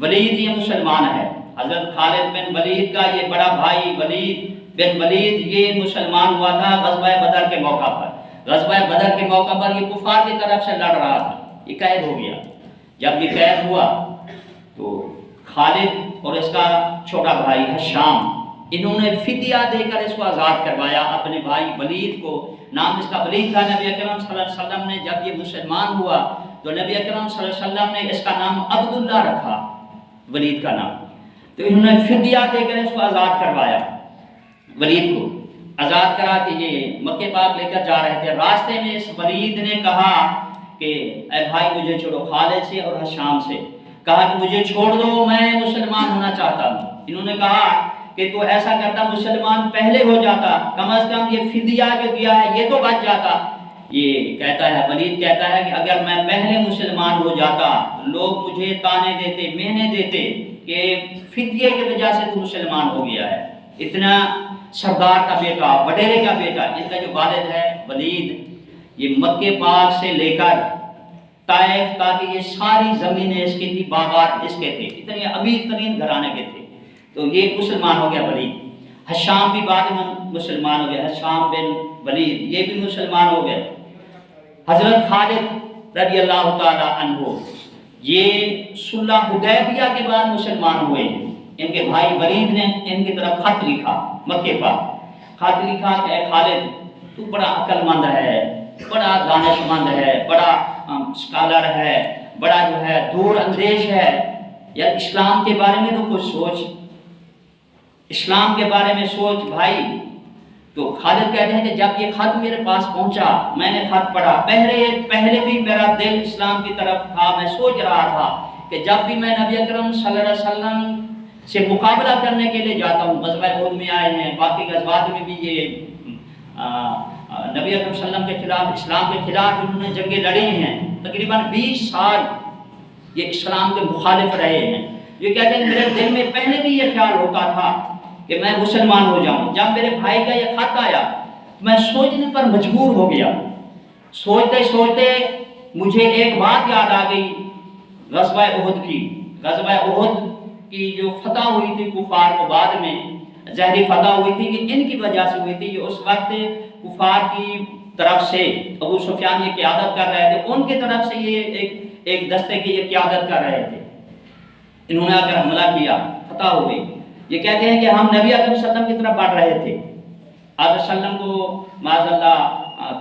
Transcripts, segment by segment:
वलीद ये मुसलमान है। हजरत खालिद बिन वलीद का ये बड़ा भाई वलीद बिन वलीद ये मुसलमान हुआ था ग़ज़वा बदर के मौका पर। ग़ज़वा बदर के मौका पर ये कुफार की तरफ से लड़ रहा था, ये कैद हो गया। जब ये कैद हुआ तो खालिद और इसका छोटा भाई हशाम, इन्होंने फिदिया देकर इसको आज़ाद करवाया अपने भाई वलीद को। नाम इसका वलीद था। नबी अकरम सल्लल्लाहु अलैहि वसल्लम ने जब ये मुसलमान हुआ तो नबी अकरम सल्लल्लाहु अलैहि वसल्लम ने इसका नाम अब्दुल्ला रखा, वलीद का नाम। तो इन्होंने फिदिया देकर इसको आज़ाद करवाया, वलीद को आज़ाद करा के ये मक्के पाक लेकर जा रहे थे। रास्ते में इस वलीद ने कहा कि ऐ भाई मुझे छोड़ो, खालिद से और हशाम से कहा कि मुझे छोड़ दो, मैं मुसलमान होना चाहता हूँ। इन्होंने कहा कि तो ऐसा करता मुसलमान पहले हो जाता, कम से कम ये फिदिया जो दिया है ये तो बच जाता। ये कहता है, वलीद कहता है कि अगर मैं पहले मुसलमान हो जाता लोग मुझे ताने देते, मेहने देते कि फिदिये की वजह से तू मुसलमान हो गया है। इतना सरदार का बेटा, वडेरे का बेटा, इनका जो वालिद है वलीद, ये मक्के पाक से लेकर ताइफ का कि ये सारी ज़मीनें इसकी थी, बागात इसके थे, इतने अमीर तरीन घराने के थे। तो ये मुसलमान हो गया वलीद। हशाम भी बाद में मुसलमान हो गया, हशाम बिन वलीद ये भी मुसलमान हो गए। हज़रत खालिद रज़ी अल्लाह ताला अन्हु ये सुलह हुदैबिया के बाद मुसलमान हुए। इनके भाई वलीद ने इनकी तरफ खत लिखा, मक्के पर खत लिखा कि ऐ खालिद तू बड़ा अक्लमंद है, बड़ा दानिशमंद है, बड़ा स्कॉलर है, बड़ा जो है दूर अंदेश है, यार इस्लाम के बारे में तो कुछ सोच, इस्लाम के बारे में सोच भाई। तो खालिद कहते हैं कि जब ये खत मेरे पास पहुंचा, मैंने खत पढ़ा, पहले भी मेरा दिल इस्लाम की तरफ था। मैं सोच रहा था कि जब भी मैं नबी अकरम सल्लल्लाहु अलैहि वसल्लम से मुकाबला करने के लिए जाता हूँ, ग़ज़वा उहद में आए हैं, बाकी ग़ज़वात में भी ये नबी अकरम सल्लल्लाहु अलैहि वसल्लम के खिलाफ, इस्लाम के खिलाफ इन्होंने जंगें लड़ी हैं। तकरीबन 20 साल ये इस्लाम के मुखालिफ रहे हैं। ये कहते हैं मेरे दिल में पहले भी ये ख्याल होता था कि मैं मुसलमान हो जाऊं। जब मेरे भाई का ये खत आया मैं सोचने पर मजबूर हो गया। सोचते सोचते मुझे एक बात याद आ गई ग़ज़वा उहद की। ग़ज़वा उहद की जो फतह हुई थी कुफार को, बाद में ज़हरी फतह हुई थी कि इनकी वजह से हुई थी। उस वक्त कुफार की तरफ से अबू सुफियान ये क़यादत कर रहे थे, उनकी तरफ से ये एक दस्ते की ये क़यादत कर रहे थे। इन्होंने आकर हमला किया, फतह हो गई। ये कहते हैं कि हम नबी अकरम सल्लल्लाहु अलैहि वसल्लम की तरफ बढ़ रहे थे, आप सल्लम को माज़अल्लाह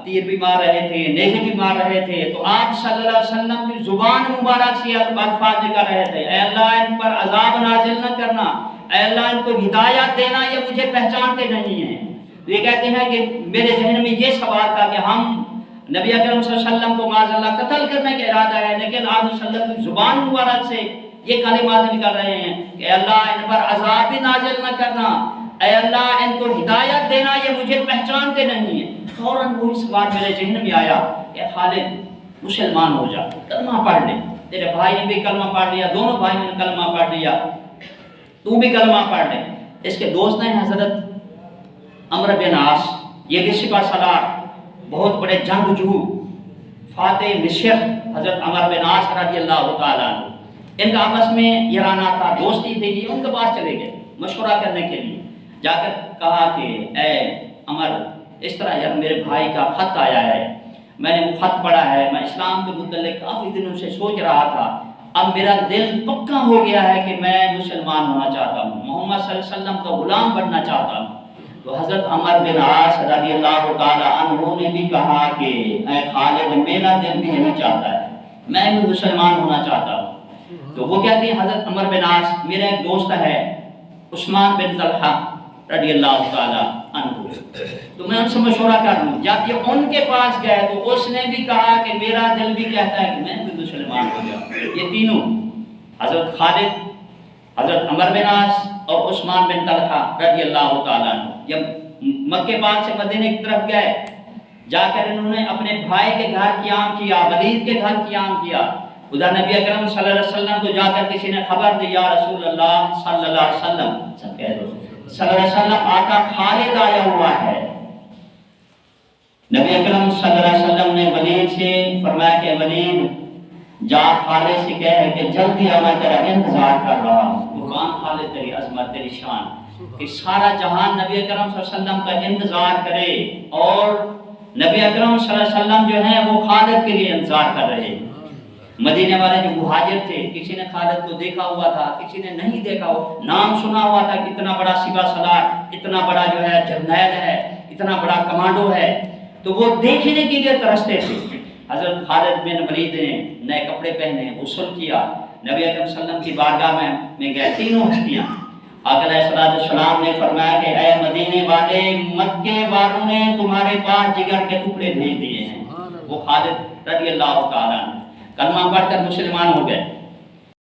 तीर भी मार रहे थे, नेज़े भी मार रहे थे। तो आप सल्लल्लाहु अलैहि वसल्लम की ज़ुबान मुबारक से अल्फाज़ निकल रहे थे, ऐ अल्लाह इन पर अज़ाब नाज़िल न करना, ऐ अल्लाह इनको हिदायत देना, ये मुझे पहचानते नहीं हैं। ये कहते हैं कि मेरे जहन में ये सवाल था कि हम नबी अकरम सल्लल्लाहु अलैहि वसल्लम को माज़अल्लाह कत्ल करने का इरादा है, लेकिन आप सल्लल्लाहु की ज़ुबान मुबारक से ये कलिमात निकल रहे हैं कि अल्लाह इन पर अज़ाब भी नाज़िल न करना, ऐ अल्लाह इनको हिदायत देना, ये मुझे पहचानते नहीं हैं। फौरन वही सवाल मेरे जहन में आया कि खालिद मुसलमान हो जा, कलमा पढ़ ले। तेरे भाई ने भी कलमा पढ़ लिया, दोनों भाइयों ने कलमा पढ़ लिया, तू भी कलमा पढ़ ले। इसके दोस्त हैं हज़रत अमर बिन आस, ये भी सिपा सलार, बहुत बड़े जंगजू, फाते मिस्र हज़रत अमर बिन आस रज़ियल्लाहु ताला अन्हु। इनका आपस में याराना था, दोस्ती थी। ये उनके पास चले गए मशवरा करने के लिए। जाकर कहा कि ऐ अमर, इस तरह यार मेरे भाई का ख़त आया है, मैंने वो ख़त पढ़ा है, मैं इस्लाम के मुतल्लिक़ काफ़ी दिनों से सोच रहा था, अब मेरा दिल पक्का हो गया है कि मैं मुसलमान होना चाहता हूँ, मोहम्मद सल्लल्लाहु अलैहि वसल्लम का ग़ुलाम बनना चाहता हूँ। तो हज़रत अमर बिन आस रज़ियल्लाहु ताला अन्हु ने भी कहा कि ऐ खालिद मेरा दिल भी यही चाहता है, मैं भी मुसलमान होना चाहता हूँ। तो वो कहते हैं हज़रत अमर बिन आस, मेरा एक दोस्त है उस्मान बिन तलहा रज़ियल्लाहु ताला अन्हु, तो मैं उनसे मशवरा कर लूँ। जब ये उनके पास गए तो उसने भी कहा कि मेरा दिल भी कहता है कि मैं भी मुसलमान हो जाऊँ। ये तीनों हज़रत खालिद, हज़रत अमर बिन आस और उस्मान बिन तलहा रज़ियल्लाहु ताला अन्हु जब मक्के पाक से मदीने की तरफ गए, जाकर इन्होंने अपने भाई के घर क़याम किया, वलीद के घर क़याम किया। उधर नबी अकरम सल्लल्लाहु अलैहि वसल्लम को जाकर किसी ने खबर दी, या रसूल अल्लाह सल्लल्लाहु अलैहि वसल्लम, सब कह दो सल्लल्लाहु अलैहि वसल्लम, आका खालिद आया हुआ है। नबी अकरम सल्लल्लाहु अलैहि वसल्लम ने वलीद से फरमाया कि वलीद جا خالد سے کہے کہ جلدی آ، میں تیرا انتظار کر رہا ہوں۔ قربان خالد تیری عظمت، تیری شان، کہ سارا جہان نبی اکرم صلی اللہ علیہ وسلم کا انتظار کرے، اور نبی اکرم صلی اللہ علیہ وسلم جو ہیں وہ خالد کے لیے انتظار کر رہے ہیں۔ مدینے والے جو مہاجر تھے، کسی نے خالد کو دیکھا ہوا تھا، کسی نے نہیں دیکھا ہوا، نام سنا ہوا تھا کہ اتنا بڑا سپہ سالار، اتنا بڑا جو ہے جرنیل ہے، اتنا بڑا کمانڈو ہے، تو وہ دیکھنے کے لیے ترستے تھے۔ حضرت خالد بن ولید نے نئے کپڑے پہنے، غسل کیا، نبی اکرم صلی اللہ علیہ وسلم کی بارگاہ میں گئے، تینوں ہستیاں۔ آقا علیہ السلام نے فرمایا کہ اے مدینے والے، مکے والوں نے تمہارے پاس جگر کے ٹکڑے بھیج دیے ہیں۔ وہ خالد رضی اللہ تعالیٰ عنہ کلمہ پڑھ کر مسلمان ہو گئے۔